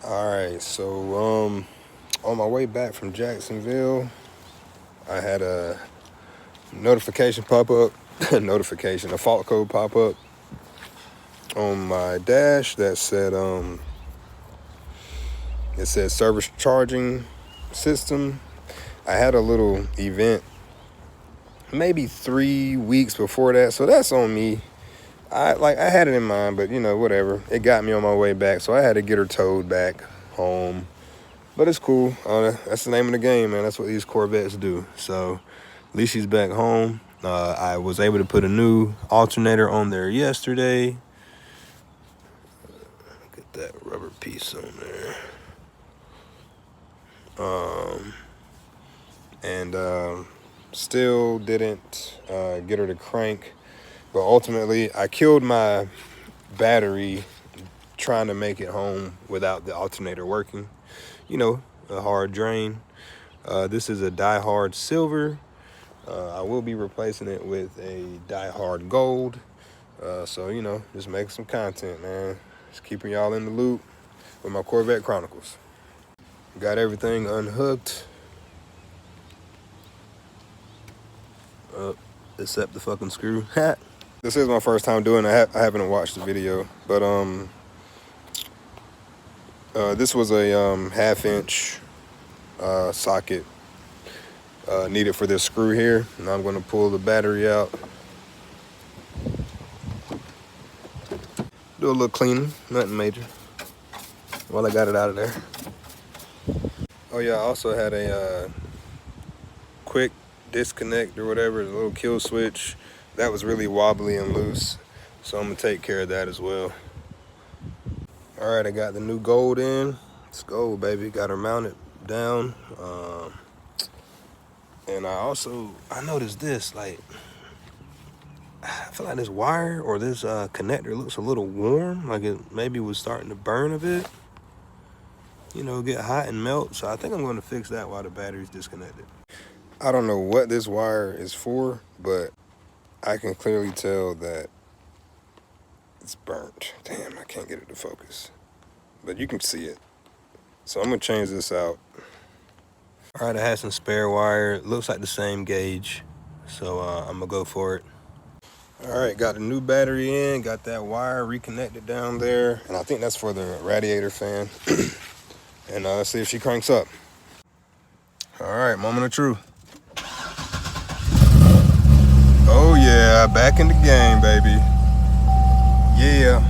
All right, so on my way back from Jacksonville, I had a notification pop up, a fault code pop up on my dash that said it said service charging system. I had a little event maybe 3 weeks before that, so that's on me. I had it in mind, but whatever. It got me on my way back, so I had to get her towed back home. But it's cool. That's the name of the game, man. That's what these Corvettes do. So at least she's back home. I was able to put a new alternator on there yesterday. Get that rubber piece on there. And still didn't get her to crank. But ultimately, I killed my battery trying to make it home without the alternator working. A hard drain. This is a die-hard silver. I will be replacing it with a die-hard gold. So, just making some content, man. Just keeping y'all in the loop with my Corvette Chronicles. Got everything unhooked. Except the fucking screw. This is my first time doing it. I haven't watched the video, but this was a 1/2-inch socket needed for this screw here. Now I'm going to pull the battery out. Do a little cleaning, nothing major, while I got it out of there. Oh yeah, I also had a quick disconnect or whatever, a little kill switch that was really wobbly and loose, so I'm gonna take care of that as well. All right, I got the new gold in. It's gold, baby. Got her mounted down. And I noticed this, like, I feel like this wire or this connector looks a little warm, like it maybe was starting to burn a bit, get hot and melt. So I think I'm going to fix that while the battery's disconnected. I don't know what this wire is for, but I can clearly tell that it's burnt. Damn, I can't get it to focus, but you can see it. So I'm gonna change this out. All right, I had some spare wire. It looks like the same gauge, so I'm gonna go for it. All right, got a new battery in, got that wire reconnected down there, and I think that's for the radiator fan. And let's see if she cranks up. All right, moment of truth. Oh yeah, back in the game, baby. Yeah.